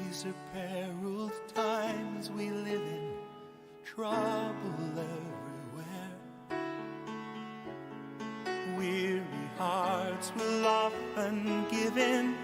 These are periled times we live in, trouble everywhere. Weary hearts will often give in.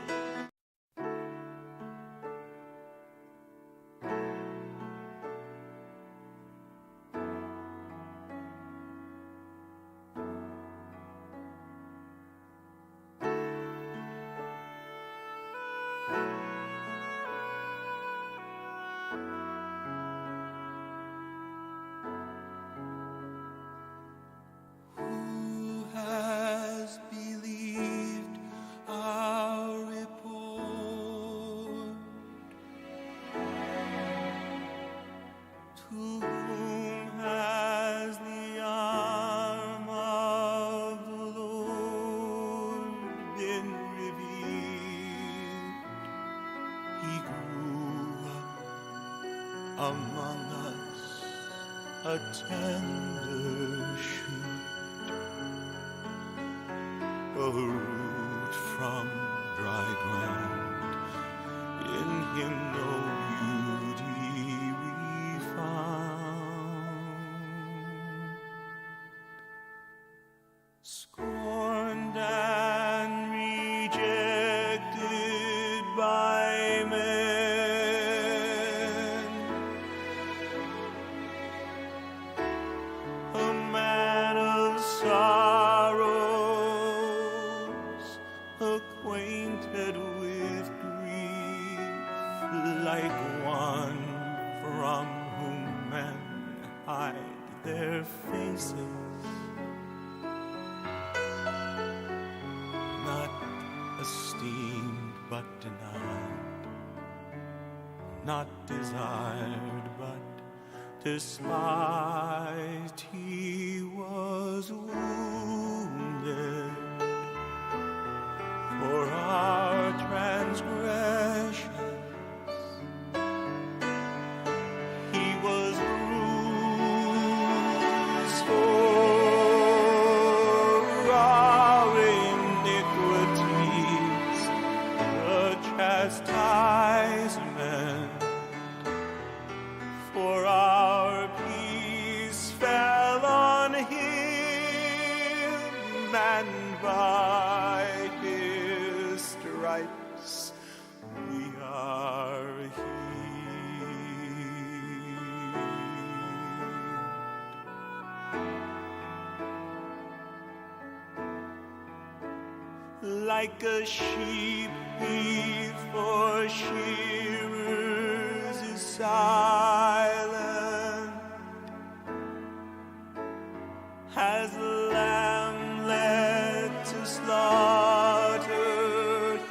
Among us, a tender shoot, a root from dry ground. In him no beauty we found. Scorned and rejected by men, a man of sorrows, acquainted with grief, like one from whom men hide their faces, not esteemed but denied, not desired but despised. He was wounded for our transgressions, he was bruised for our iniquities. The chastisement for our peace fell on him, and by his stripes we are healed. Like a sheep before shearers is silent, as a lamb led to slaughter,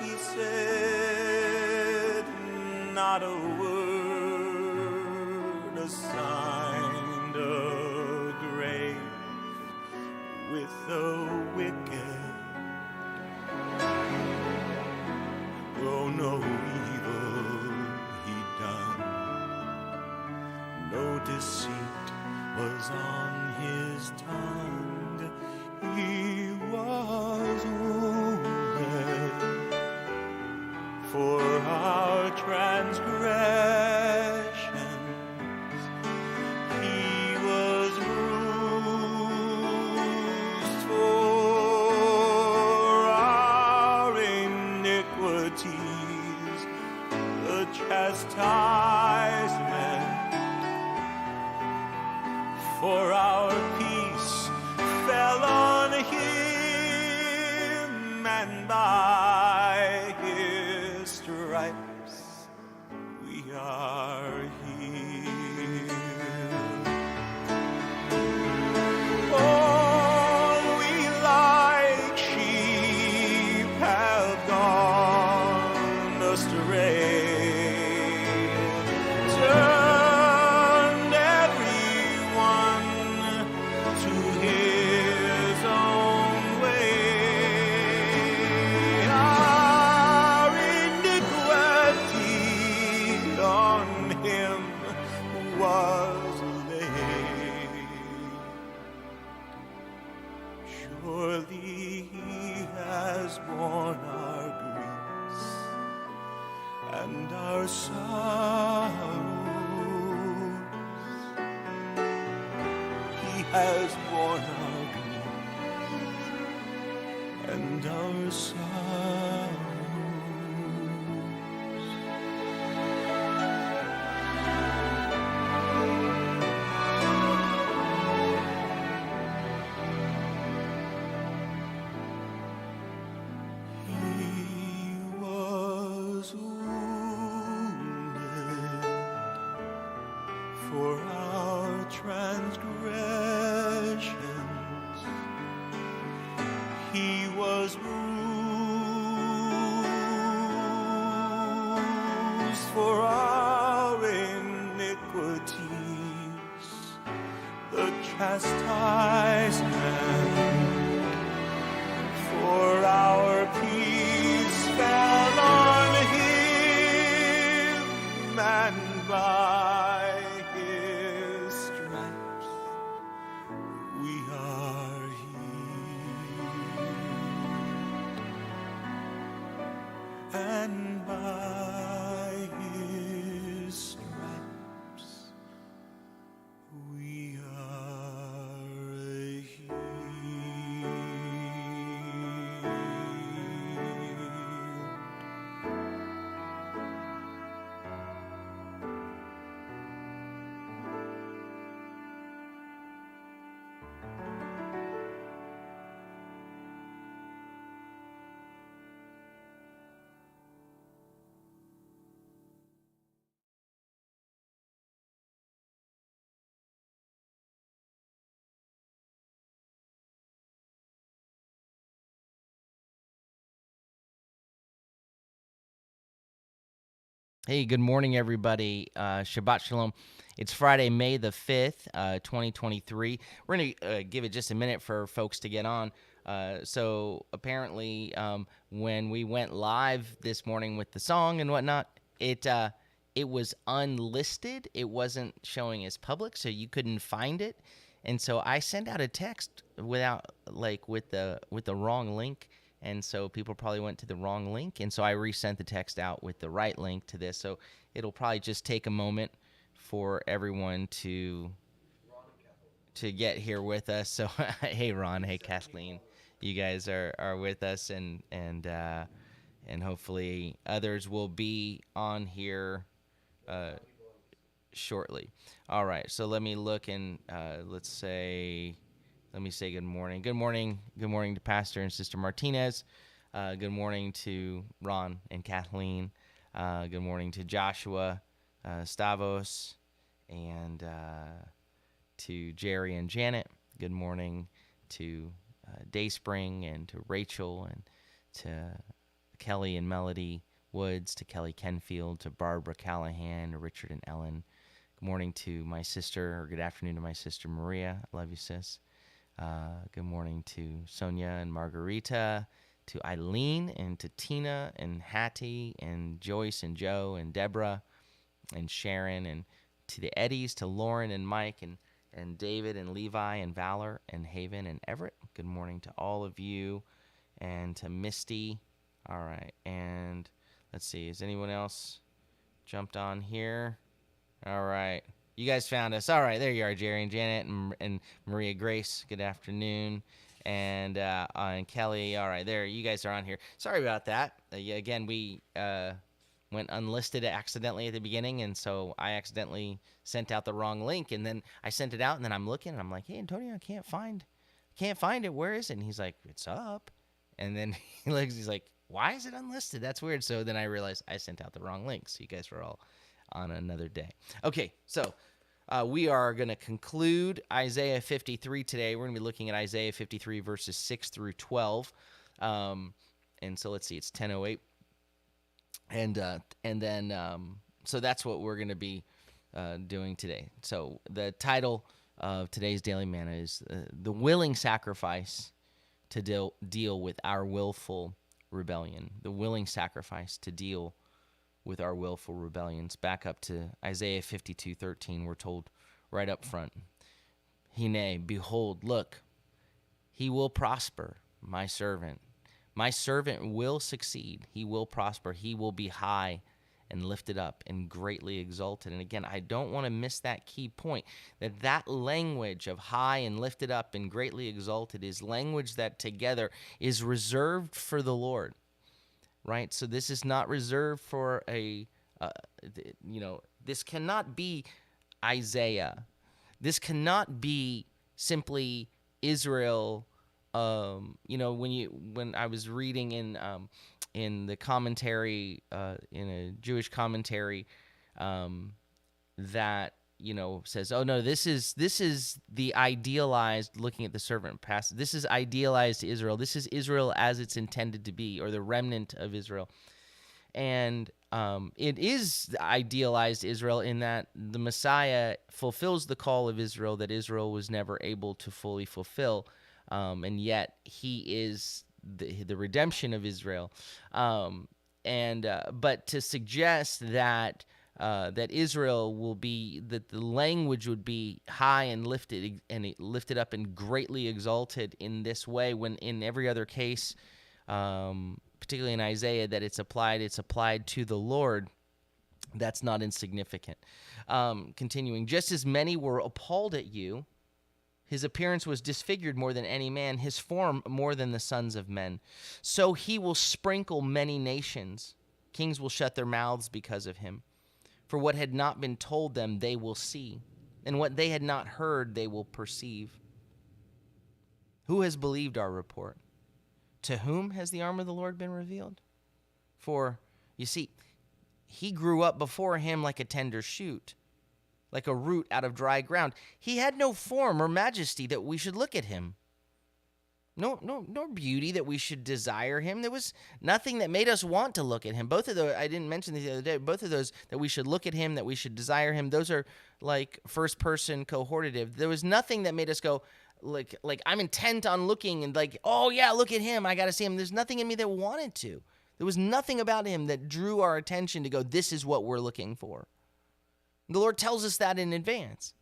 he said not a word, assigned a grave with the wicked. Though no evil he'd done, no deceit was on his tongue. He was wounded for our transgressions, he was bruised for our iniquities. The chastisement for our peace fell on him, and by his stripes we are healed. All we like sheep have gone astray, turned everyone to his own way. has borne our grief and our sorrows. He was wounded for our transgressions, he was bruised for our iniquities. The chastisement for our peace fell on him, and by his stripes we are healed, and by his stripes we are healed. Hey, good morning, everybody. Shabbat Shalom. It's Friday, May the 5th, 2023. We're going to give it just a minute for folks to get on. So apparently, when we went live this morning with the song and whatnot, it was unlisted. It wasn't showing as public, so you couldn't find it. And so I sent out a text with the wrong link. And so people probably went to the wrong link. And so I resent the text out with the right link to this. So it'll probably just take a moment for everyone to get here with us. So hey Ron, hey Kathleen, you guys are with us, and hopefully others will be on here shortly. All right, so let me look and let me say good morning. Good morning to Pastor and Sister Martinez. Good morning to Ron and Kathleen. Good morning to Joshua, Stavos, and to Jerry and Janet. Good morning to Dayspring and to Rachel and to Kelly and Melody Woods, to Kelly Kenfield, to Barbara Callahan, to Richard and Ellen. Good morning to my sister, or good afternoon to my sister Maria. I love you, sis. Good morning to Sonia and Margarita, to Eileen and to Tina and Hattie and Joyce and Joe and Deborah and Sharon, and to the Eddies, to Lauren and Mike and David and Levi and Valor and Haven and Everett. Good morning to all of you, and to Misty. All right, and let's see, has anyone else jumped on here? All right. You guys found us. All right, there you are, Jerry and Janet and Maria Grace. Good afternoon. And Kelly. All right, there. You guys are on here. Sorry about that. Again, we went unlisted accidentally at the beginning, and so I accidentally sent out the wrong link. And then I sent it out, and then I'm looking, and I'm like, hey, Antonio, I can't find it. Where is it? And he's like, it's up. And then he's like, why is it unlisted? That's weird. So then I realized I sent out the wrong link. So you guys were all on another day. Okay, so we are going to conclude Isaiah 53 today. We're going to be looking at Isaiah 53 verses 6 through 12. And so let's see, it's 10:08. And then so that's what we're going to be doing today. So the title of today's Daily Manna is The Willing Sacrifice to deal with our willful rebellion. The willing sacrifice to deal with our willful rebellions. Back up to Isaiah 52:13, we're told right up front, Hine, behold, look, he will prosper, my servant. My servant will succeed. He will prosper. He will be high and lifted up and greatly exalted. And again, I don't want to miss that key point, that language of high and lifted up and greatly exalted is language that together is reserved for the Lord, right? So this is not reserved for this cannot be Isaiah. This cannot be simply Israel. When I was reading in the commentary, in a Jewish commentary, that says, oh no, this is the idealized, looking at the servant passage. This is idealized Israel. This is Israel as it's intended to be, or the remnant of Israel. And it is idealized Israel in that the Messiah fulfills the call of Israel that Israel was never able to fully fulfill, and yet he is the redemption of Israel. But to suggest that Israel will be, that the language would be high and lifted up and greatly exalted in this way, when in every other case, particularly in Isaiah, that it's applied to the Lord, that's not insignificant. Continuing, just as many were appalled at you, his appearance was disfigured more than any man, his form more than the sons of men. So he will sprinkle many nations. Kings will shut their mouths because of him. For what had not been told them, they will see, and what they had not heard, they will perceive. Who has believed our report? To whom has the arm of the Lord been revealed? For, you see, he grew up before him like a tender shoot, like a root out of dry ground. He had no form or majesty that we should look at him. No beauty that we should desire him. There was nothing that made us want to look at him. Both of those, I didn't mention this the other day, both of those, that we should look at him, that we should desire him, those are like first person cohortative. There was nothing that made us go, like I'm intent on looking and like, oh yeah, look at him, I got to see him. There's nothing in me that wanted to. There was nothing about him that drew our attention to go, this is what we're looking for. The Lord tells us that in advance.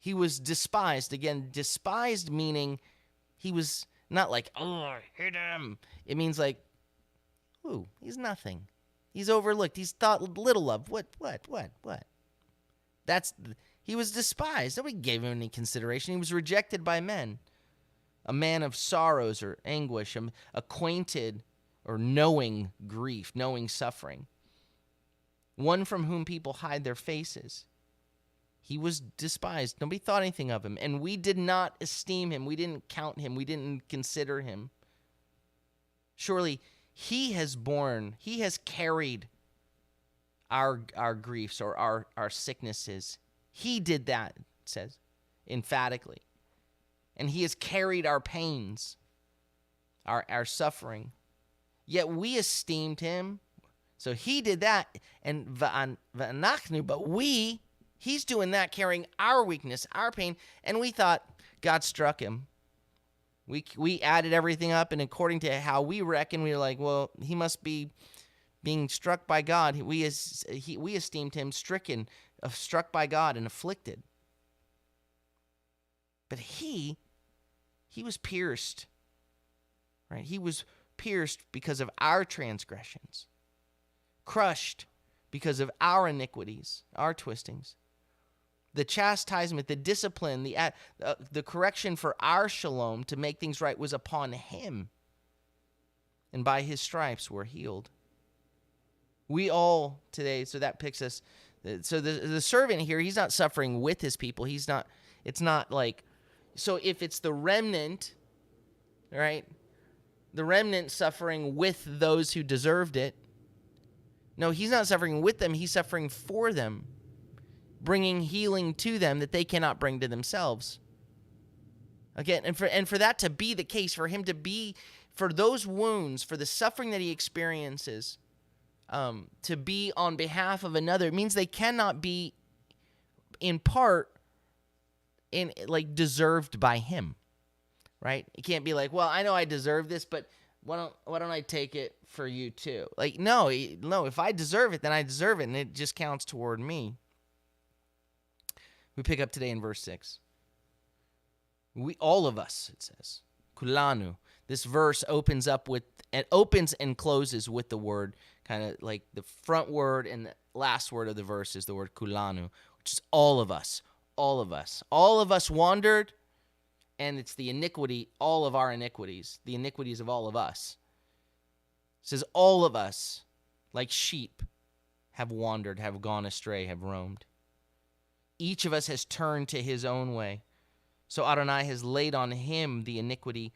He was despised. Again, despised meaning he was not like, oh, I hate him. It means like, ooh, he's nothing. He's overlooked. He's thought little of. What? He was despised. Nobody gave him any consideration. He was rejected by men. A man of sorrows or anguish, acquainted or knowing grief, knowing suffering. One from whom people hide their faces. He was despised. Nobody thought anything of him. And we did not esteem him. We didn't count him. We didn't consider him. Surely he has carried our griefs or our sicknesses. He did that, it says, emphatically. And he has carried our pains, our suffering. Yet we esteemed him. So he did that. And va'anachnu, but he's doing that, carrying our weakness, our pain. And we thought God struck him. We added everything up, and according to how we reckon, we were like, well, he must be being struck by God. We esteemed him stricken, struck by God and afflicted. But he was pierced, right? He was pierced because of our transgressions, crushed because of our iniquities, our twistings. The chastisement, the discipline, the correction for our shalom, to make things right, was upon him. And by his stripes we're healed. We all today, so that picks us. So the servant here, he's not suffering with his people. It's not like, so if it's the remnant, right? The remnant suffering with those who deserved it. No, he's not suffering with them. He's suffering for them, bringing healing to them that they cannot bring to themselves. Again, and for that to be the case, for him to be, for those wounds, for the suffering that he experiences, to be on behalf of another, it means they cannot be, in part, deserved by him, right? It can't be like, well, I know I deserve this, but why don't I take it for you too? Like, no, if I deserve it, then I deserve it, and it just counts toward me. We pick up today in verse 6. We, all of us, it says, kulanu. This verse opens and closes with the word, kind of like the front word and the last word of the verse is the word kulanu, which is all of us. All of us. All of us wandered, and it's the iniquity, all of our iniquities, the iniquities of all of us. It says all of us, like sheep, have wandered, have gone astray, have roamed. Each of us has turned to his own way. So Adonai has laid on him the iniquity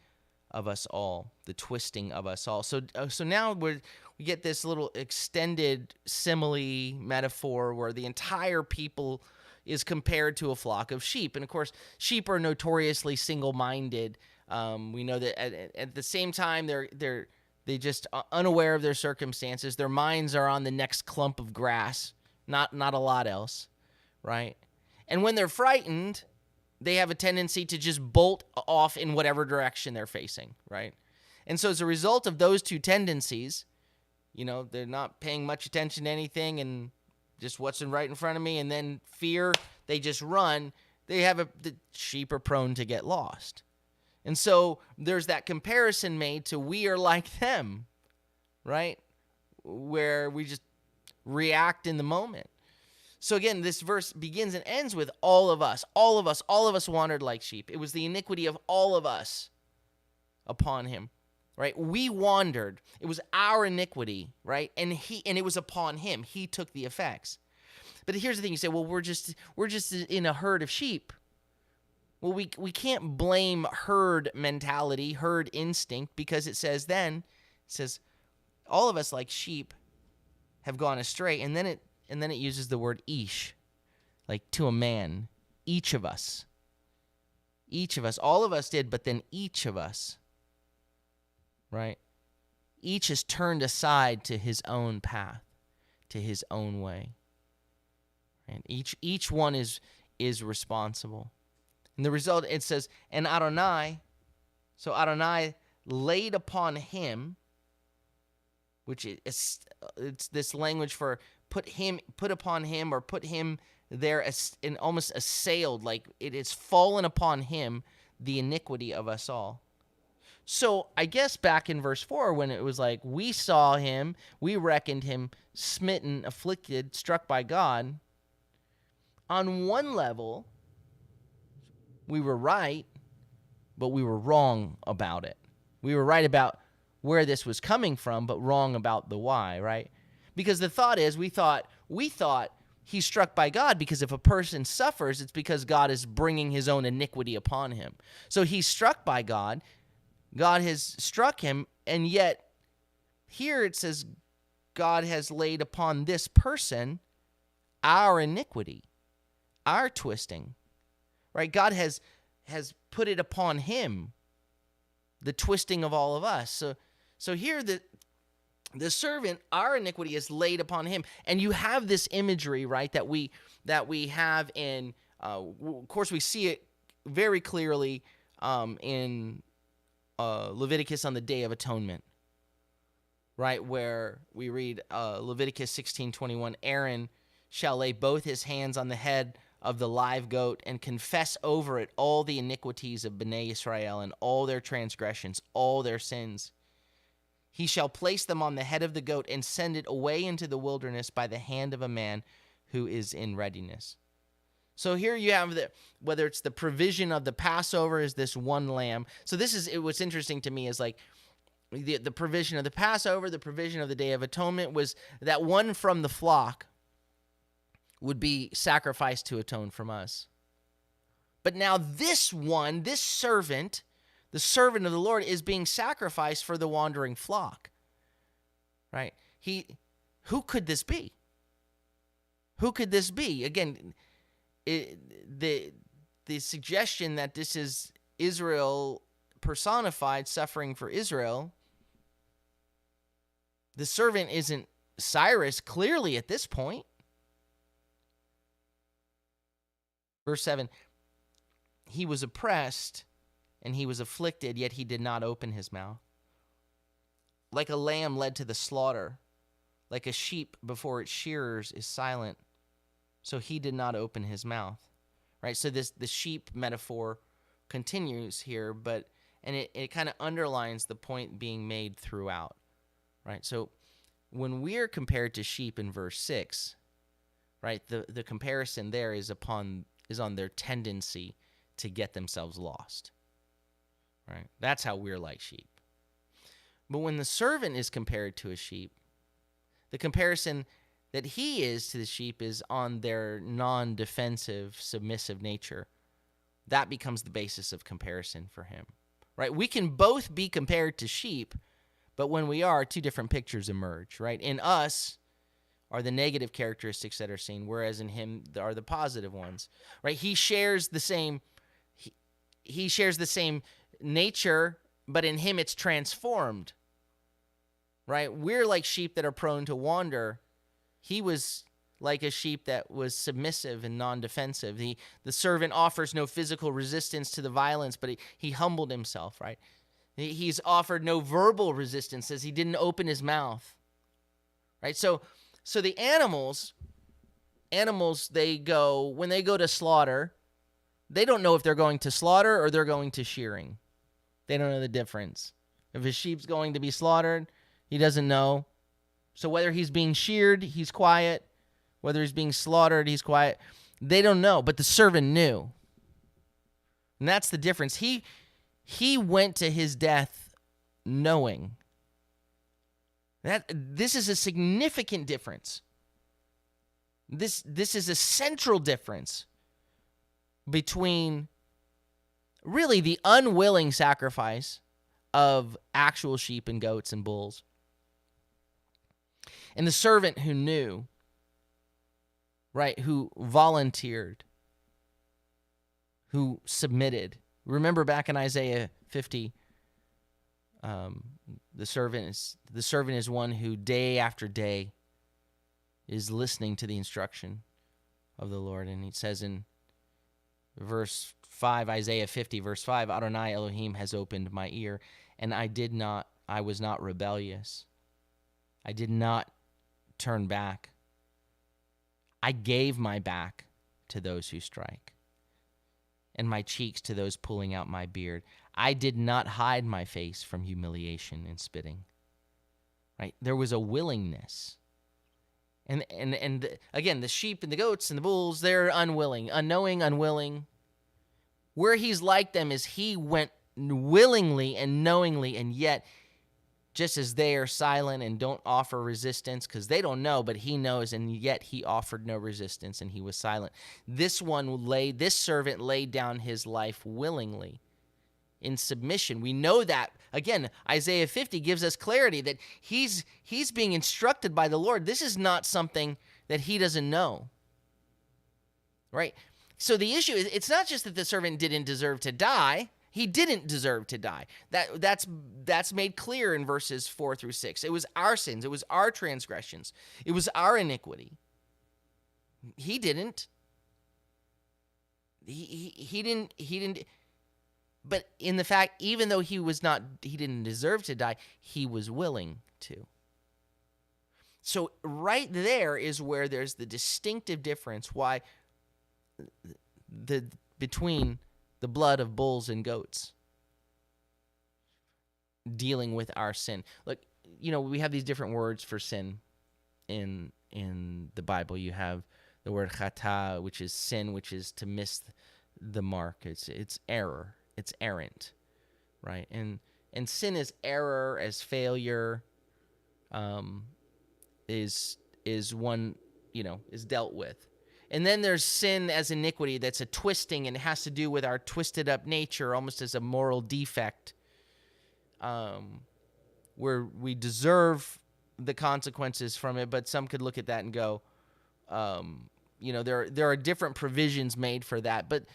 of us all, the twisting of us all. So now we get this little extended simile metaphor where the entire people is compared to a flock of sheep. And of course, sheep are notoriously single-minded. We know that at the same time, they just unaware of their circumstances. Their minds are on the next clump of grass, not a lot else, right? And when they're frightened, they have a tendency to just bolt off in whatever direction they're facing, right? And so as a result of those two tendencies, they're not paying much attention to anything and just what's right in front of me, and then fear, they just run. The sheep are prone to get lost. And so there's that comparison made to we are like them, right? Where we just react in the moment. So again, this verse begins and ends with all of us wandered like sheep. It was the iniquity of all of us upon him, right? We wandered. It was our iniquity, right? And it was upon him. He took the effects. But here's the thing: you say, well, we're just in a herd of sheep. Well, we can't blame herd mentality, herd instinct, because it says all of us like sheep have gone astray, and then it uses the word ish, like to a man. Each of us, all of us did, but then each of us, right? Each has turned aside to his own path, to his own way. And each one is responsible. And the result, it says, and Adonai, so Adonai laid upon him, which it's this language for put upon him, or put him there and almost assailed, like it is fallen upon him, the iniquity of us all. So I guess back in verse 4, when it was like, we saw him, we reckoned him smitten, afflicted, struck by God, on one level, we were right, but we were wrong about it. We were right about where this was coming from, but wrong about the why, right? Because the thought is, we thought he's struck by God because if a person suffers, it's because God is bringing his own iniquity upon him. So he's struck by God. God has struck him, and yet here it says God has laid upon this person our iniquity, our twisting, right? God has put it upon him, the twisting of all of us. So here the servant, our iniquity is laid upon him. And you have this imagery, right, that we have in, of course, we see it very clearly in Leviticus on the Day of Atonement, right, where we read Leviticus 16:21, Aaron shall lay both his hands on the head of the live goat and confess over it all the iniquities of Bnei Israel and all their transgressions, all their sins. He shall place them on the head of the goat and send it away into the wilderness by the hand of a man who is in readiness. So here you have whether it's the provision of the Passover is this one lamb. So this is what's interesting to me is like the provision of the Passover, the provision of the Day of Atonement was that one from the flock would be sacrificed to atone from us. But now this servant, the servant of the Lord, is being sacrificed for the wandering flock, right? Who could this be? Who could this be? Again, the suggestion that this is Israel personified, suffering for Israel. The servant isn't Cyrus, clearly at this point. Verse 7, he was oppressed and he was afflicted, yet he did not open his mouth. Like a lamb led to the slaughter, like a sheep before its shearers is silent, so he did not open his mouth. Right? So the sheep metaphor continues here, And it kind of underlines the point being made throughout, right? So when we're compared to sheep in verse 6, right, the comparison there is on their tendency to get themselves lost, right? That's how we're like sheep. But when the servant is compared to a sheep, the comparison that he is to the sheep is on their non-defensive, submissive nature. That becomes the basis of comparison for him, right? We can both be compared to sheep, but when we are, two different pictures emerge, right? In us are the negative characteristics that are seen, whereas in him are the positive ones, right? He shares the same nature, but in him it's transformed, right? We're like sheep that are prone to wander. He was like a sheep that was submissive and non-defensive. The servant offers no physical resistance to the violence, but he humbled himself, right? He's offered no verbal resistance as he didn't open his mouth, right? So the animals, when they go to slaughter, they don't know if they're going to slaughter or they're going to shearing. They don't know the difference. If a sheep's going to be slaughtered, he doesn't know. So whether he's being sheared, he's quiet. Whether he's being slaughtered, he's quiet. They don't know, but the servant knew. And that's the difference. He went to his death knowing. This is a significant difference. This is a central difference between really the unwilling sacrifice of actual sheep and goats and bulls and the servant who knew, right, who volunteered, who submitted. Remember back in Isaiah 50, the servant is one who day after day is listening to the instruction of the Lord. And he says in verse 5, Isaiah 50, verse 5, Adonai Elohim has opened my ear, and I was not rebellious. I did not turn back. I gave my back to those who strike, and my cheeks to those pulling out my beard. I did not hide my face from humiliation and spitting. Right? There was a willingness. And again, the sheep and the goats and the bulls, they're unwilling, unknowing, unwilling. Where he's like them is he went willingly and knowingly, and yet just as they are silent and don't offer resistance because they don't know, but he knows, and yet he offered no resistance and he was silent. This servant laid down his life willingly in submission. We know that, again, Isaiah 50 gives us clarity that he's being instructed by the Lord. This is not something that he doesn't know, right? So the issue is, it's not just that the servant didn't deserve to die. He didn't deserve to die. That's made clear in verses 4 through 6. It was our sins. It was our transgressions. It was our iniquity. He didn't. He didn't. But in the fact, even though he didn't deserve to die, he was willing to. So right there is where there's the distinctive difference why between the blood of bulls and goats dealing with our sin. Look, we have these different words for sin in the Bible. You have the word chata, which is sin, which is to miss the mark. It's error. It's errant, right? And sin is error, as failure, is one, is dealt with. And then there's sin as iniquity. That's a twisting, and it has to do with our twisted up nature, almost as a moral defect, where we deserve the consequences from it. But some could look at that and go, there are different provisions made for that. But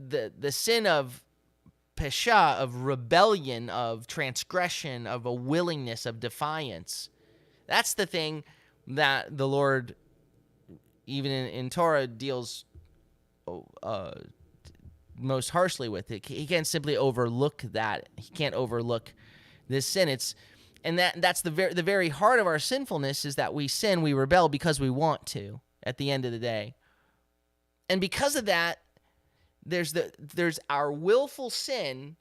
the sin of pesha, of rebellion, of transgression, of a willingness, of defiance, that's the thing that the Lord, even in Torah, deals most harshly with. He can't simply overlook that. He can't overlook this sin. That's the very heart of our sinfulness, is that we sin, we rebel because we want to at the end of the day. And because of that, there's our willful sin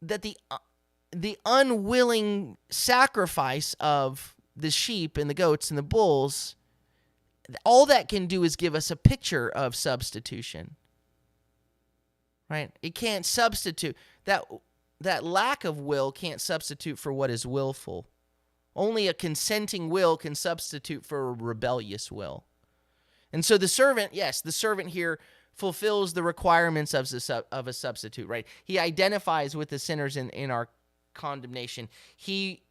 that the unwilling sacrifice of the sheep and the goats and the bulls, all that can do is give us a picture of substitution. Right? It can't substitute. That lack of will can't substitute for what is willful. Only a consenting will can substitute for a rebellious will. And so the servant here fulfills the requirements of a substitute, right? He identifies with the sinners in our condemnation. He,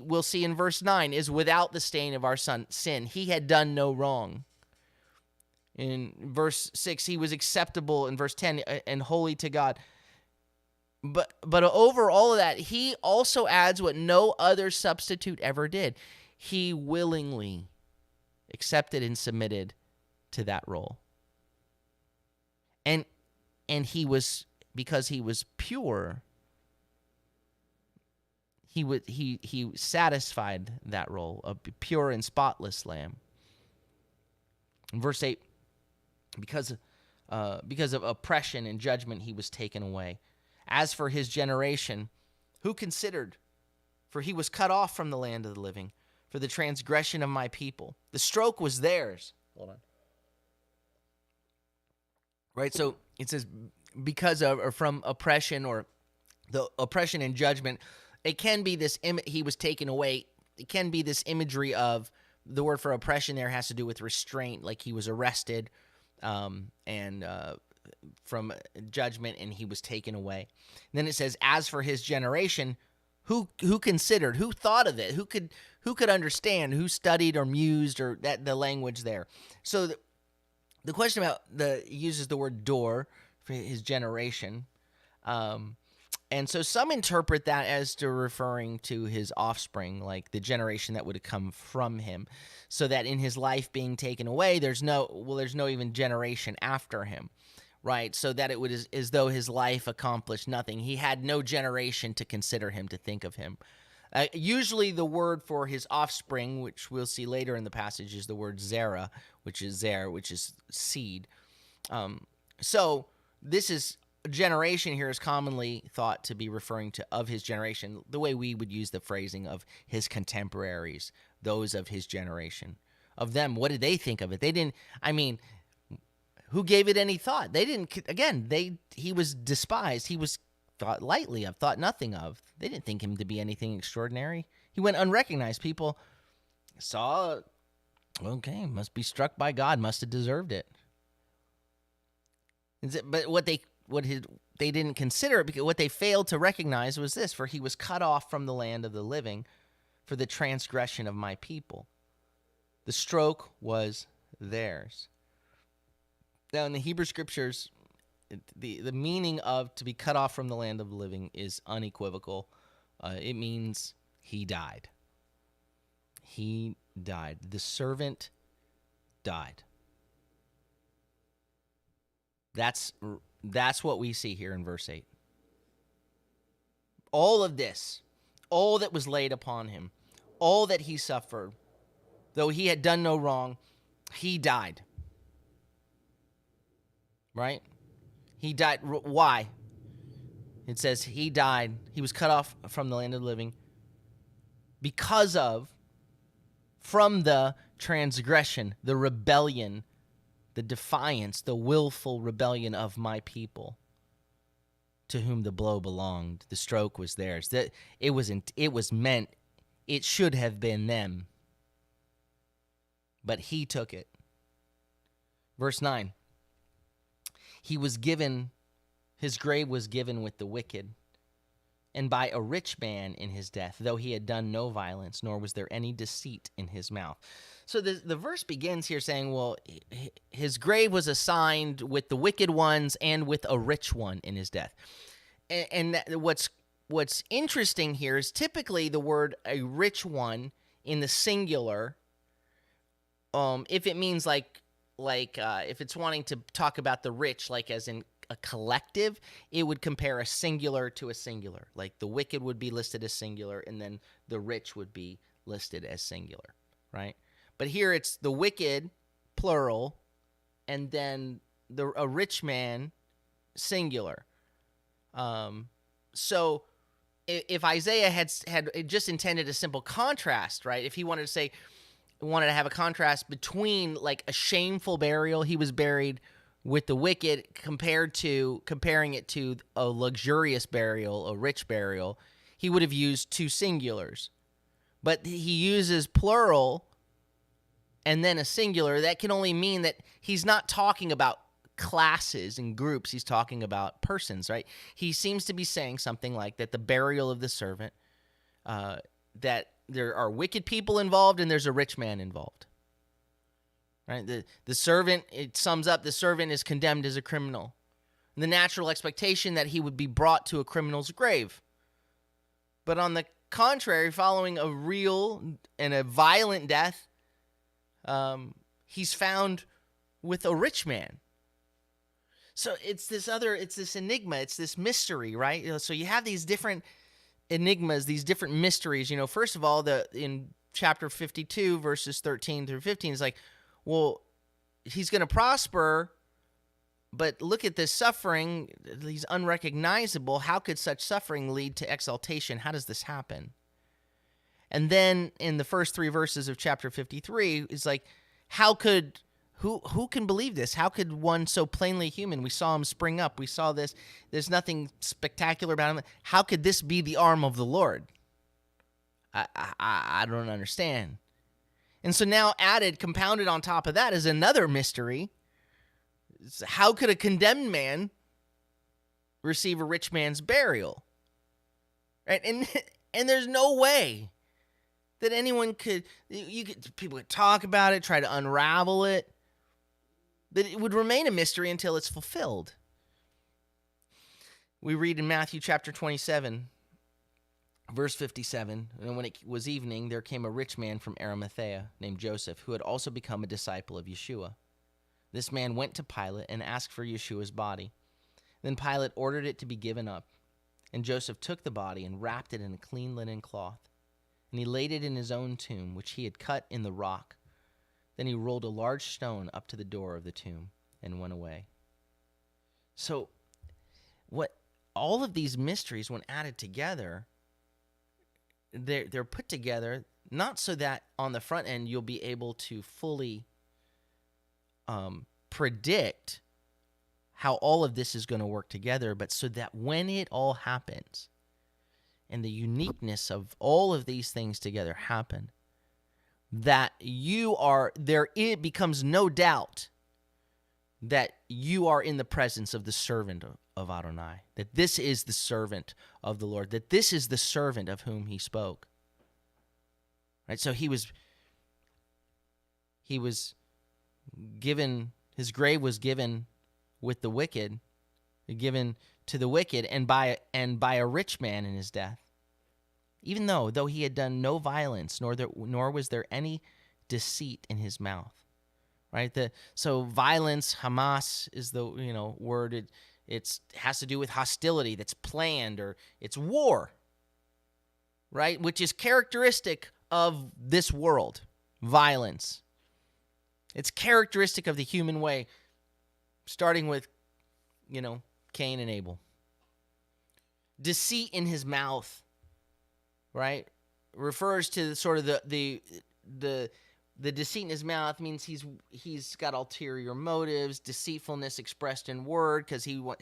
we'll see in verse 9, is without the stain of our sin. He had done no wrong. In verse 6, he was acceptable. In verse 10, and holy to God. But over all of that, he also adds what no other substitute ever did. He willingly accepted and submitted to that role. And he was, because he was pure, he satisfied that role, a pure and spotless lamb. In verse 8, because of oppression and judgment, he was taken away. As for his generation, who considered? For he was cut off from the land of the living, for the transgression of my people. The stroke was theirs. Hold on. Right, so it says because of or from oppression, or the oppression and judgment. It can be this, he was taken away. It can be this imagery of, the word for oppression there has to do with restraint, like he was arrested and from judgment, and he was taken away. And then it says, as for his generation, who considered, who thought of it, who could understand, who studied or mused, or that the language there. So the question about uses the word door for his generation, and so some interpret that as to referring to his offspring, like the generation that would have come from him, so that in his life being taken away, there's no even generation after him. Right, so that it would as though his life accomplished nothing. He had no generation to consider him, to think of him. Usually the word for his offspring, which we'll see later in the passage, is the word zera, which is seed. So this is generation here is commonly thought to be referring to of his generation, the way we would use the phrasing of his contemporaries, those of his generation. Of them, what did they think of it? They didn't, who gave it any thought? They didn't. Again, he was despised. He was thought lightly of, thought nothing of. They didn't think him to be anything extraordinary. He went unrecognized. People saw, okay, must be struck by God, must have deserved it. But what they didn't consider it, because what they failed to recognize was this: for he was cut off from the land of the living, for the transgression of my people. The stroke was theirs. Now, in the Hebrew Scriptures, the meaning of to be cut off from the land of the living is unequivocal. It means he died. He died. The servant died. That's what we see here in verse 8. All of this, all that was laid upon him, all that he suffered, though he had done no wrong, he died. Right? He died. Why? It says he died. He was cut off from the land of the living from the transgression, the rebellion, the defiance, the willful rebellion of my people, to whom the blow belonged. The stroke was theirs. It was meant. It should have been them. But he took it. Verse 9. His grave was given with the wicked, and by a rich man in his death, though he had done no violence, nor was there any deceit in his mouth. So the verse begins here saying, well, his grave was assigned with the wicked ones and with a rich one in his death. And what's interesting here is typically the word a rich one in the singular, if it means like if it's wanting to talk about the rich, like as in a collective, it would compare a singular to a singular. Like the wicked would be listed as singular, and then the rich would be listed as singular, right? But here it's the wicked, plural, and then a rich man, singular. So if Isaiah had just intended a simple contrast, right? If he wanted to have a contrast between like a shameful burial, he was buried with the wicked, comparing it to a luxurious burial, a rich burial, he would have used two singulars. But he uses plural and then a singular. That can only mean that he's not talking about classes and groups. He's talking about persons, right? He seems to be saying something like that the burial of the servant, that there are wicked people involved and there's a rich man involved. Right? The servant, it sums up, the servant is condemned as a criminal. And the natural expectation that he would be brought to a criminal's grave. But on the contrary, following a real and a violent death, he's found with a rich man. So it's this enigma, it's this mystery, right? So you have these different enigmas, these different mysteries. First of all, in chapter 52, verses 13 through 15, it's like, well, he's going to prosper, but look at this suffering. He's unrecognizable. How could such suffering lead to exaltation? How does this happen? And then in the first three verses of chapter 53, it's like, who can believe this? How could one so plainly human? We saw him spring up. We saw this. There's nothing spectacular about him. How could this be the arm of the Lord? I don't understand. And so now compounded on top of that is another mystery. How could a condemned man receive a rich man's burial? Right? And there's no way that anyone people could talk about it, try to unravel it, that it would remain a mystery until it's fulfilled. We read in Matthew chapter 27, verse 57, and when it was evening, there came a rich man from Arimathea named Joseph, who had also become a disciple of Yeshua. This man went to Pilate and asked for Yeshua's body. Then Pilate ordered it to be given up, and Joseph took the body and wrapped it in a clean linen cloth, and he laid it in his own tomb, which he had cut in the rock. Then he rolled a large stone up to the door of the tomb and went away. So, all of these mysteries, when added together, they're put together not so that on the front end you'll be able to fully predict how all of this is going to work together, but so that when it all happens and the uniqueness of all of these things together happen, that it becomes no doubt that you are in the presence of the servant of Adonai, that this is the servant of the Lord, that this is the servant of whom he spoke. Right? So he was given, his grave was given with the wicked, given to the wicked, and by a rich man in his death. Even though he had done no violence, nor was there any deceit in his mouth. Right? So violence, Hamas, is the word. It has to do with hostility that's planned, or it's war. Right? Which is characteristic of this world. Violence. It's characteristic of the human way, starting with, Cain and Abel. Deceit in his mouth, right, refers to sort of the deceit in his mouth means he's got ulterior motives, deceitfulness expressed in word, because you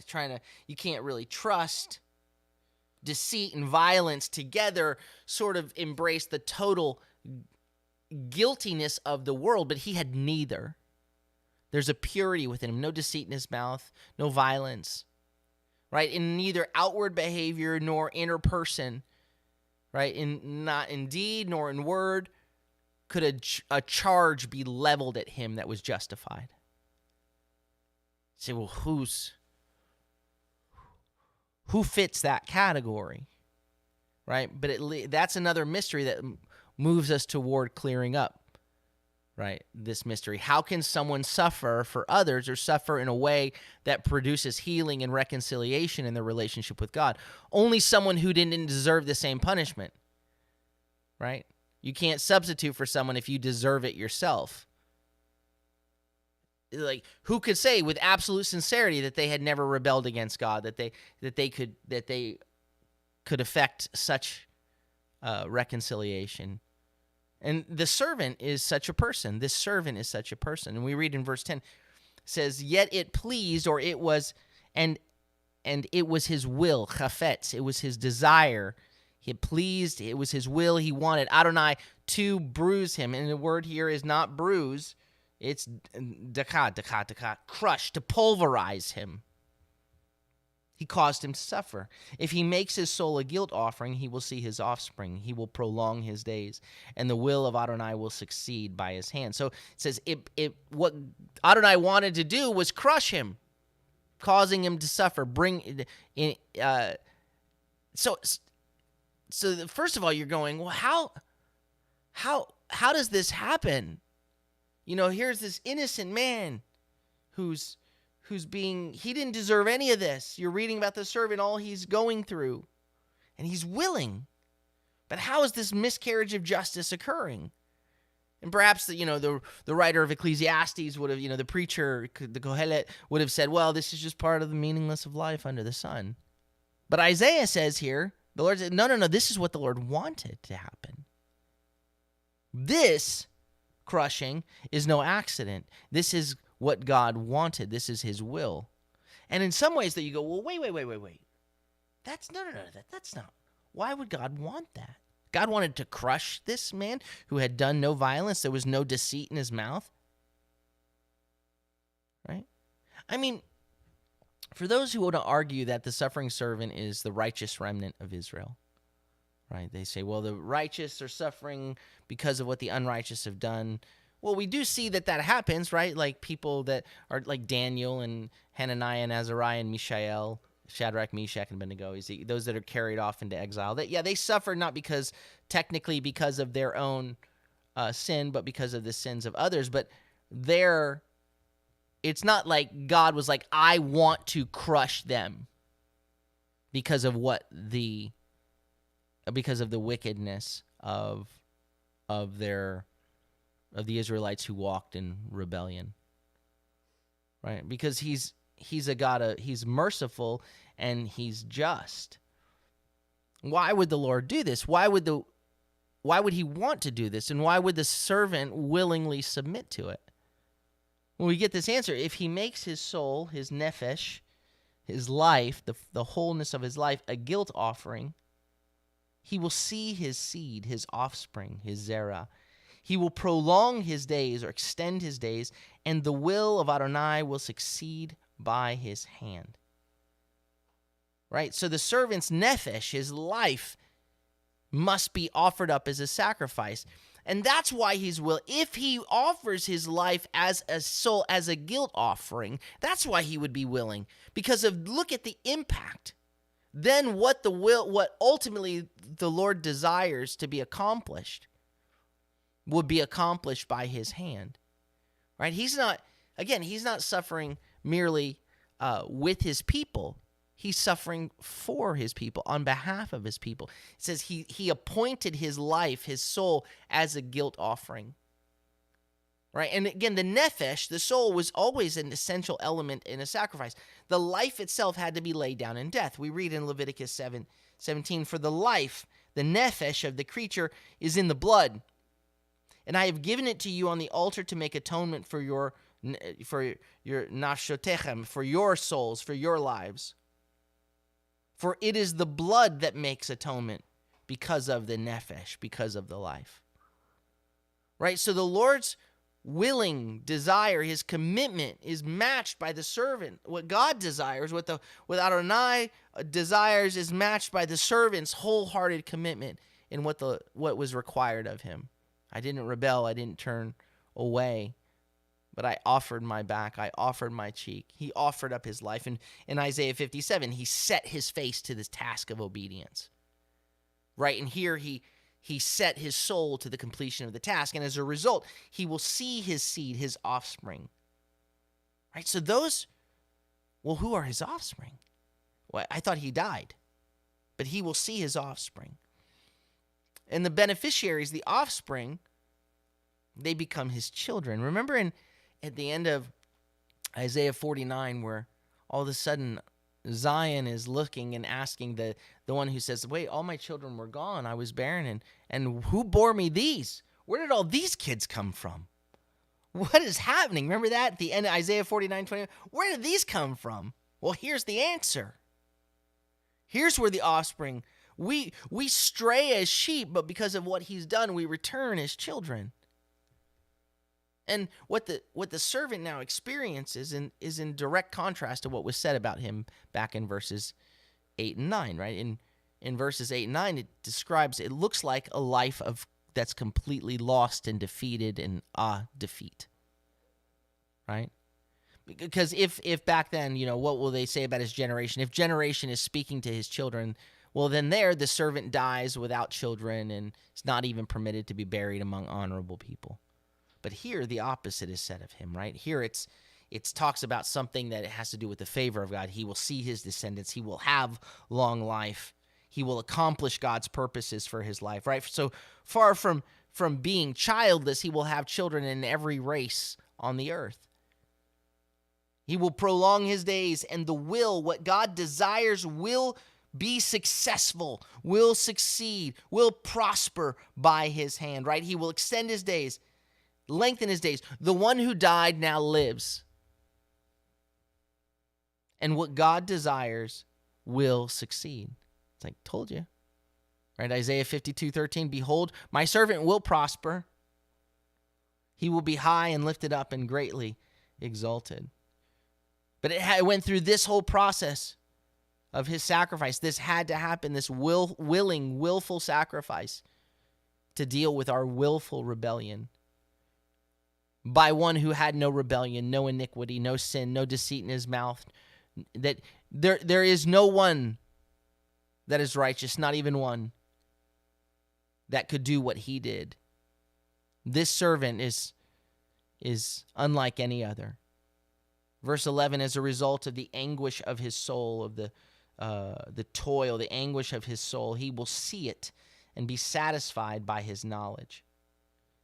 can't really trust. Deceit and violence together sort of embrace the total guiltiness of the world, but he had neither. There's a purity within him, no deceit in his mouth, no violence, right? In neither outward behavior nor inner person, right? Not in deed nor in word could a charge be leveled at him that was justified. You say, well, who fits that category, right? But that's another mystery that moves us toward clearing up, right? This mystery. How can someone suffer for others, or suffer in a way that produces healing and reconciliation in their relationship with God? Only someone who didn't deserve the same punishment, right? You can't substitute for someone if you deserve it yourself. Like, who could say with absolute sincerity that they had never rebelled against God, that they could affect such reconciliation. And the servant is such a person. This servant is such a person. And we read in verse 10, it says, yet it pleased, or it was, and it was his will, chafetz, it was his desire. It pleased, it was his will, he wanted Adonai to bruise him. And the word here is not bruise, it's dakat, crush, to pulverize him. He caused him to suffer. If he makes his soul a guilt offering, he will see his offspring. He will prolong his days, and the will of Adonai will succeed by his hand. So it says what Adonai wanted to do was crush him, causing him to suffer. So first of all, you're going, well, how does this happen? Here's this innocent man who's being, he didn't deserve any of this. You're reading about the servant, all he's going through, and he's willing. But how is this miscarriage of justice occurring? And perhaps the writer of Ecclesiastes would have, the preacher, the Kohelet, would have said, well, this is just part of the meaningless of life under the sun. But Isaiah says here, the Lord said, no, this is what the Lord wanted to happen. This crushing is no accident. This is what God wanted. This is his will. And in some ways that you go, well, wait. That's not. Why would God want that? God wanted to crush this man who had done no violence. There was no deceit in his mouth. Right? I mean, for those who want to argue that the suffering servant is the righteous remnant of Israel, right? They say, well, the righteous are suffering because of what the unrighteous have done. Well, we do see that happens, right? Like people that are like Daniel and Hananiah and Azariah and Mishael, Shadrach, Meshach, and Abednego, those that are carried off into exile. They suffer not technically because of their own sin, but because of the sins of others. But it's not like God was like, I want to crush them because of the wickedness of the Israelites who walked in rebellion, right? Because he's a God, he's merciful and he's just. Why would the Lord do this? Why would he want to do this? And why would the servant willingly submit to it? Well, we get this answer. If he makes his soul, his nefesh, his life, the wholeness of his life, a guilt offering, he will see his seed, his offspring, his zerah. He will prolong his days or extend his days, and the will of Adonai will succeed by his hand. Right? So the servant's nefesh, his life, must be offered up as a sacrifice. And that's why he's willing. If he offers his life as a soul, as a guilt offering, that's why he would be willing. Because look at the impact. Then what ultimately the Lord desires to be accomplished would be accomplished by his hand, right? He's not suffering merely with his people. He's suffering for his people, on behalf of his people. It says he appointed his life, his soul, as a guilt offering, right? And again, the nefesh, the soul, was always an essential element in a sacrifice. The life itself had to be laid down in death. We read in Leviticus 7:17, for the life, the nefesh of the creature, is in the blood. And I have given it to you on the altar to make atonement for your nafshotechem, for your souls, for your lives. For it is the blood that makes atonement because of the nefesh, because of the life. Right? So the Lord's willing desire, his commitment, is matched by the servant. What God desires, what Adonai desires, is matched by the servant's wholehearted commitment in what was required of him. I didn't rebel. I didn't turn away. But I offered my back. I offered my cheek. He offered up his life. And in Isaiah 57, he set his face to this task of obedience. Right? And here he set his soul to the completion of the task. And as a result, he will see his seed, his offspring. Right? So who are his offspring? Well, I thought he died. But he will see his offspring. And the beneficiaries, the offspring, they become his children. Remember at the end of Isaiah 49, where all of a sudden Zion is looking and asking the one who says, wait, all my children were gone. I was barren. And who bore me these? Where did all these kids come from? What is happening? Remember that at the end of Isaiah 49:20? Where did these come from? Well, here's the answer. Here's where the offspring, we stray as sheep, but because of what he's done, we return as children. And what the servant now experiences is in direct contrast to what was said about him back in verses 8 and 9, right? In verses 8 and 9, it looks like a life that's completely lost and defeated and defeat, right? Because if back then, what will they say about his generation? If generation is speaking to his children, well, then the servant dies without children and is not even permitted to be buried among honorable people. But here, the opposite is said of him, right? Here, it talks about something that has to do with the favor of God. He will see his descendants. He will have long life. He will accomplish God's purposes for his life, right? So far from being childless, he will have children in every race on the earth. He will prolong his days, and what God desires will be successful, will succeed, will prosper by his hand, right? He will extend his days, lengthen his days. The one who died now lives. And what God desires will succeed. It's like, told you. Right? Isaiah 52:13, behold, my servant will prosper. He will be high and lifted up and greatly exalted. But it went through this whole process of his sacrifice. This had to happen, this willful sacrifice to deal with our willful rebellion. By one who had no rebellion, no iniquity, no sin, no deceit in his mouth. That there is no one that is righteous, not even one, that could do what he did. This servant is unlike any other. Verse 11, as a result of the anguish of his soul, of the toil, the anguish of his soul, he will see it and be satisfied by his knowledge.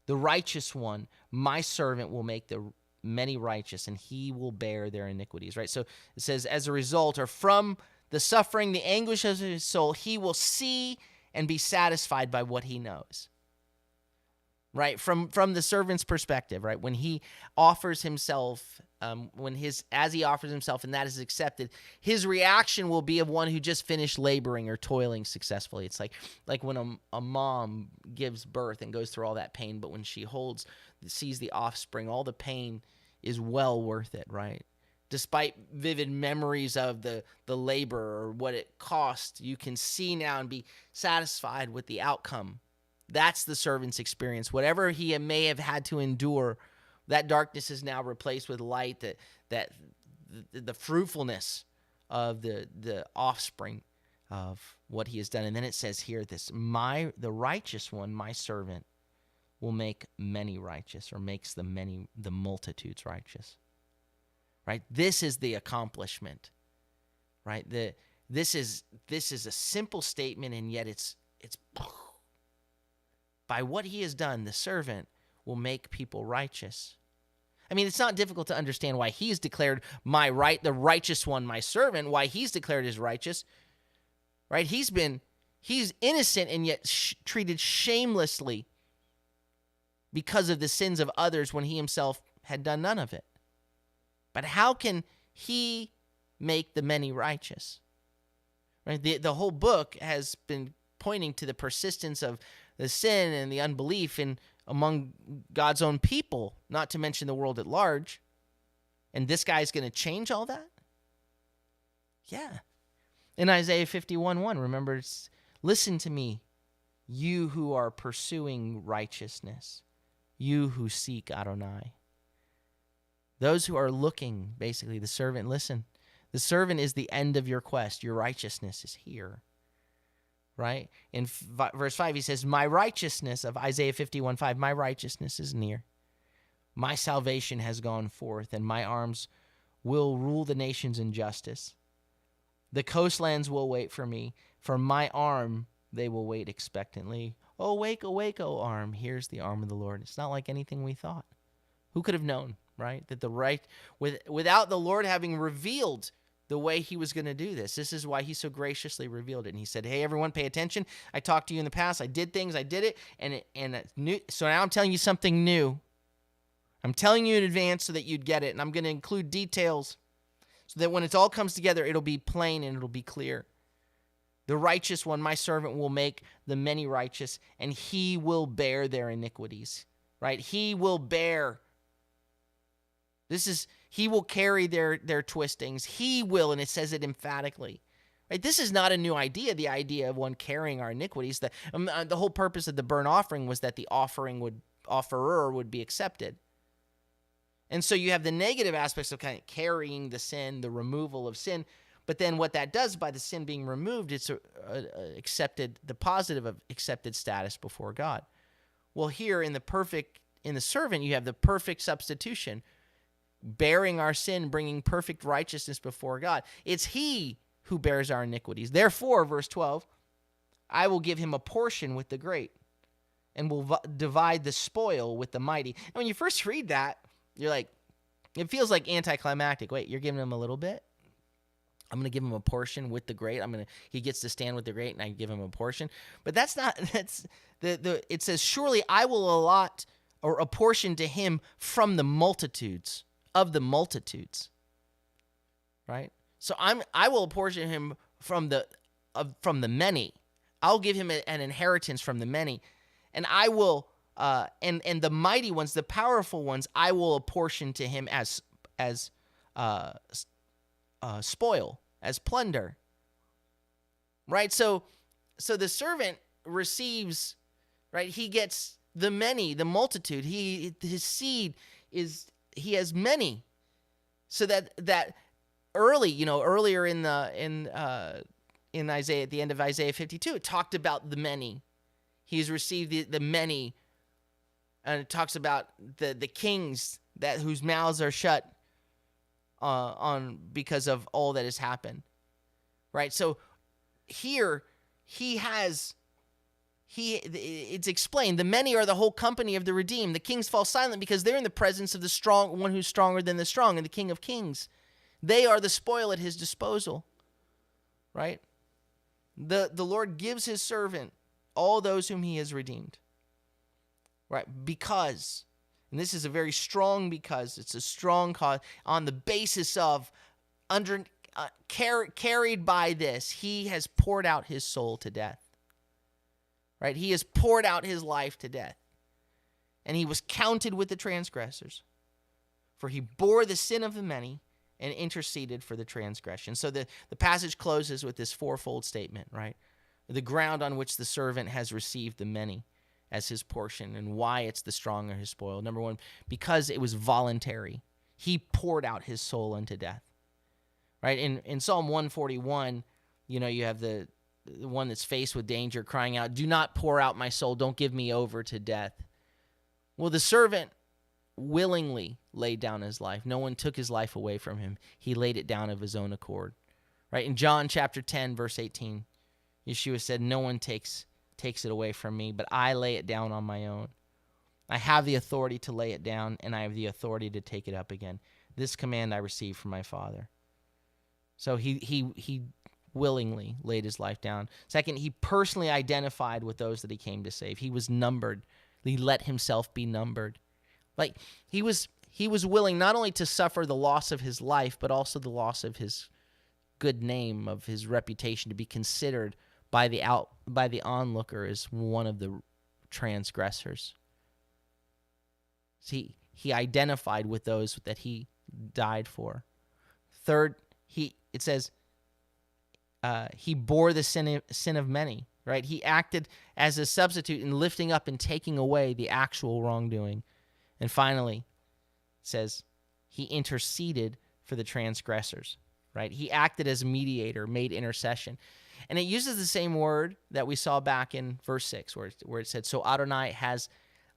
The righteous one, my servant, will make the many righteous, and he will bear their iniquities, right? So it says, as a result, or from the suffering, the anguish of his soul, he will see and be satisfied by what he knows. Right, from the servant's perspective, right, when he offers himself, as he offers himself and that is accepted, his reaction will be of one who just finished laboring or toiling successfully. It's like when a mom gives birth and goes through all that pain, but when she sees the offspring, all the pain is well worth it, right? Despite vivid memories of the labor or what it cost, you can see now and be satisfied with the outcome. That's the servant's experience. Whatever he may have had to endure, that darkness is now replaced with light, that the fruitfulness of the offspring of what he has done. And then it says here, the righteous one, my servant, will make many righteous, or makes the multitudes righteous. Right? This is the accomplishment. Right? This is a simple statement, and yet it's by what he has done, the servant will make people righteous. I mean, it's not difficult to understand why he's declared the righteous one, my servant, why he's declared as righteous. Right? He's innocent and yet treated shamelessly because of the sins of others when he himself had done none of it. But how can he make the many righteous? Right? The whole book has been pointing to the persistence of the sin and the unbelief among God's own people, not to mention the world at large. And this guy's going to change all that? Yeah. In Isaiah 51:1, remember, listen to me, you who are pursuing righteousness, you who seek Adonai. Those who are looking, basically, the servant, listen. The servant is the end of your quest. Your righteousness is here. Right? In verse 5, he says, my righteousness, of Isaiah 51:5, my righteousness is near. My salvation has gone forth, and my arms will rule the nations in justice. The coastlands will wait for me. For my arm, they will wait expectantly. Oh, awake, O arm. Here's the arm of the Lord. It's not like anything we thought. Who could have known, right? That without the Lord having revealed the way he was going to do this. This is why he so graciously revealed it. And he said, hey, everyone, pay attention. I talked to you in the past. I did things. I did it. And it's new. So now I'm telling you something new. I'm telling you in advance so that you'd get it. And I'm going to include details so that when it all comes together, it'll be plain and it'll be clear. The righteous one, my servant, will make the many righteous, and he will bear their iniquities. Right? He will bear. He will carry their twistings. He will, and it says it emphatically. Right? This is not a new idea, the idea of one carrying our iniquities. The whole purpose of the burnt offering was that the offerer would be accepted. And so you have the negative aspects of kind of carrying the sin, the removal of sin. But then what that does by the sin being removed, it's the positive of accepted status before God. Well, here in the servant, you have the perfect substitution, bearing our sin, bringing perfect righteousness before God. It's he who bears our iniquities. Therefore, verse 12, I will give him a portion with the great and will divide the spoil with the mighty. And when you first read that, you're like, it feels like anticlimactic. Wait, you're giving him a little bit? I'm going to give him a portion with the great. He gets to stand with the great, and I give him a portion. But it says, surely I will allot or apportion to him from the multitudes of the multitudes. Right? So I will apportion him from the many. I'll give him an inheritance from the many, and I will and the mighty ones, the powerful ones, I will apportion to him as spoil, as plunder. Right? So the servant receives, right? He gets the many, the multitude. His seed he has many. So that earlier in Isaiah, at the end of Isaiah 52, it talked about the many. He's received the many, and it talks about the kings whose mouths are shut on because of all that has happened, right? So here it's explained, the many are the whole company of the redeemed. The kings fall silent because they're in the presence of the strong one who's stronger than the strong, and the King of Kings. They are the spoil at his disposal, right? The Lord gives his servant all those whom he has redeemed, right? Because, and this is a very strong because, it's a strong cause, on the basis of, carried by this, he has poured out his soul to death, right? He has poured out his life to death, and he was counted with the transgressors, for he bore the sin of the many and interceded for the transgression. So the passage closes with this fourfold statement, right? The ground on which the servant has received the many as his portion, and why it's the strong are his spoil. Number one, because it was voluntary. He poured out his soul unto death, right? In Psalm 141, you have the one that's faced with danger crying out, do not pour out my soul, don't give me over to death. Well, the servant willingly laid down his life. No one took his life away from him. He laid it down of his own accord, right? In John chapter 10, verse 18, Yeshua said, no one takes it away from me, but I lay it down on my own. I have the authority to lay it down, and I have the authority to take it up again. This command I received from my Father. So he willingly laid his life down. Second, he personally identified with those that he came to save. He was numbered. He let himself be numbered. Like he was willing not only to suffer the loss of his life, but also the loss of his good name, of his reputation, to be considered by the onlooker as one of the transgressors. He identified with those that he died for. Third, it says he bore the sin of many, right? He acted as a substitute in lifting up and taking away the actual wrongdoing. And finally, it says he interceded for the transgressors, right? He acted as a mediator, made intercession. And it uses the same word that we saw back in verse 6, where it said, so Adonai has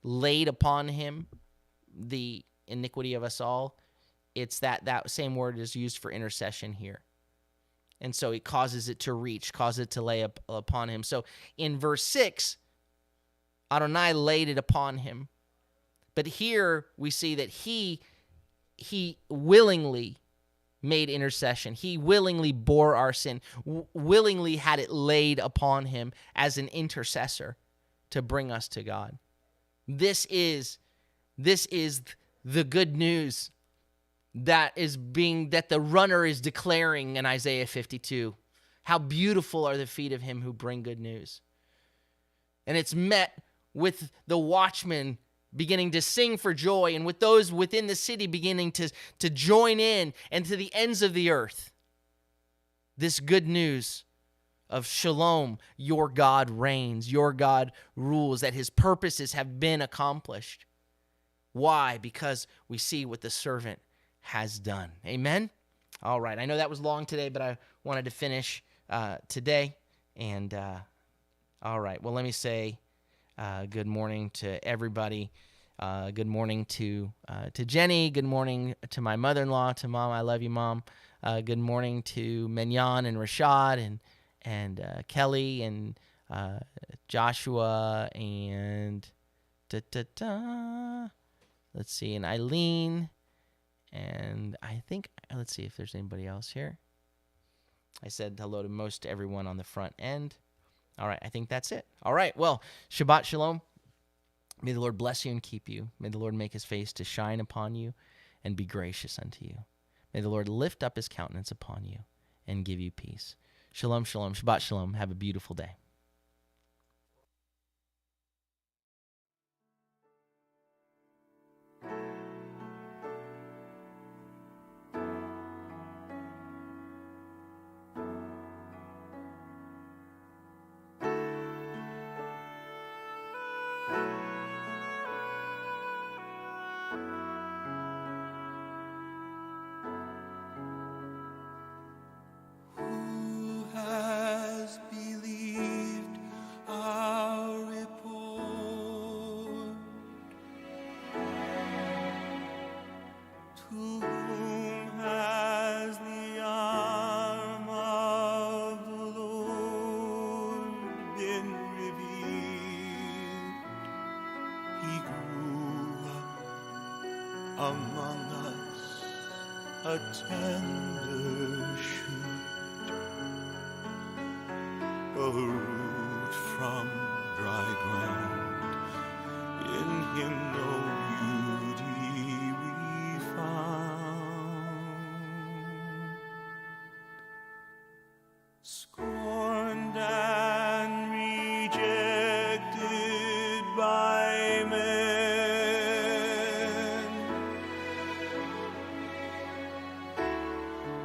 laid upon him the iniquity of us all. It's that same word is used for intercession here. And so it causes it to reach, causes it to lay upon him. So in verse 6, Adonai laid it upon him. But here we see that he willingly made intercession. He willingly bore our sin, willingly had it laid upon him as an intercessor to bring us to God. This is the good news that the runner is declaring in Isaiah 52. How beautiful are the feet of him who bring good news. And it's met with the watchmen beginning to sing for joy, and with those within the city beginning to join in, and to the ends of the earth. This good news of shalom, your God reigns, your God rules, that his purposes have been accomplished. Why? Because we see what the servant has done. Amen? All right. I know that was long today, but I wanted to finish today. And all right. Well, let me say good morning to everybody. Good morning to Jenny. Good morning to my mother-in-law, to Mom. I love you, Mom. Good morning to Menyan and Rashad and Kelly and Joshua and let's see, and Eileen. And I think, let's see if there's anybody else here. I said hello to most everyone on the front end. All right, I think that's it. All right, well, Shabbat Shalom. May the Lord bless you and keep you. May the Lord make his face to shine upon you and be gracious unto you. May the Lord lift up his countenance upon you and give you peace. Shalom, shalom, Shabbat Shalom. Have a beautiful day. Who has believed our report? To whom has the arm of the Lord been revealed? He grew up among us, a tender shoot, a root from dry ground. In him no beauty we found. Scorned and rejected by men,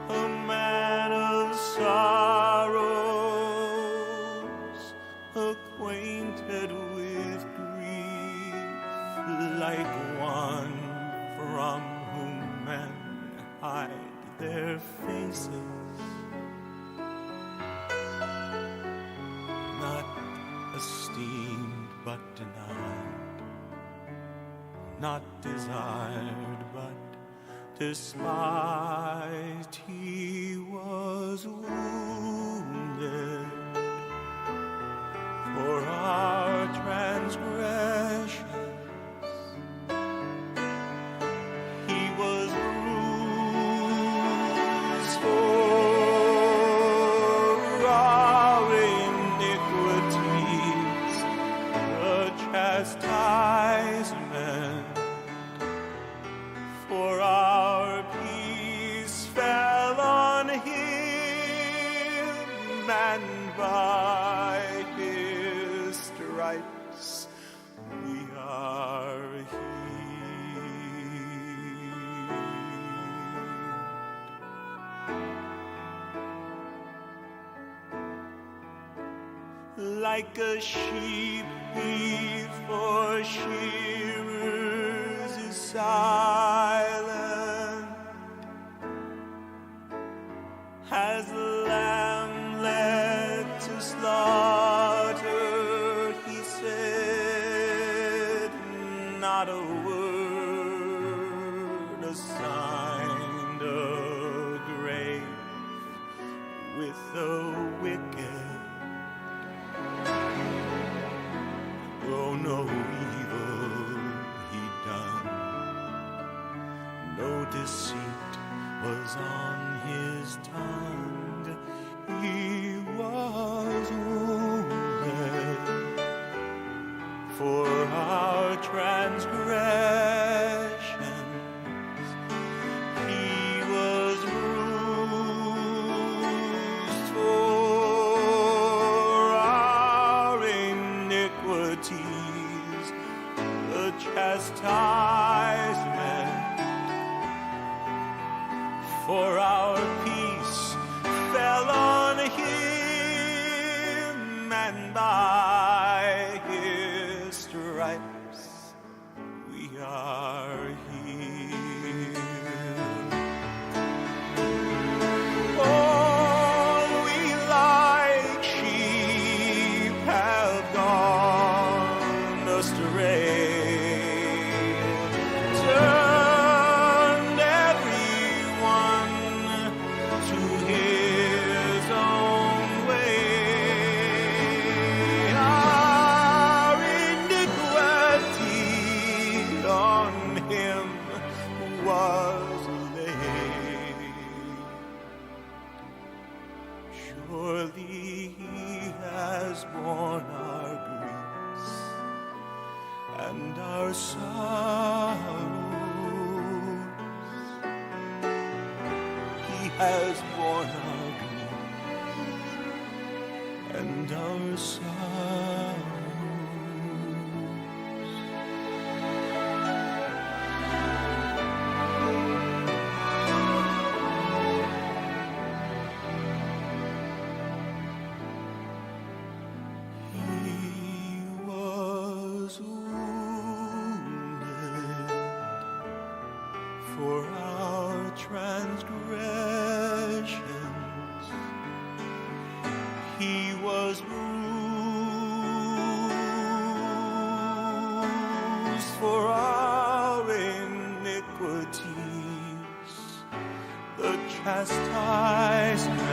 a man of sorrows, acquainted with grief, like one from whom men hide their faces, not esteemed but denied, not desired but despised. He was wounded for our transgressions, he was bruised for our iniquities. The chastisement for our peace fell on him, and by his stripes we are healed. Like a sheep before shearers is silent, as the lamb led to slaughter, he said not a word, assigned a grave with the wicked. Oh, no evil he done, no deceit was on his tongue. He was wounded for our transgressions. He was bruised for our iniquities. The chastisement for our peace fell on him, and by his stripes we are healed. All we like sheep have gone astray. Turned everyone to his own way. Our iniquity on him was laid. Surely he has borne our griefs and our sorrows. He has borne our griefs and our sorrows. He was wounded for our transgressions. He was bruised for our iniquities. The chastisement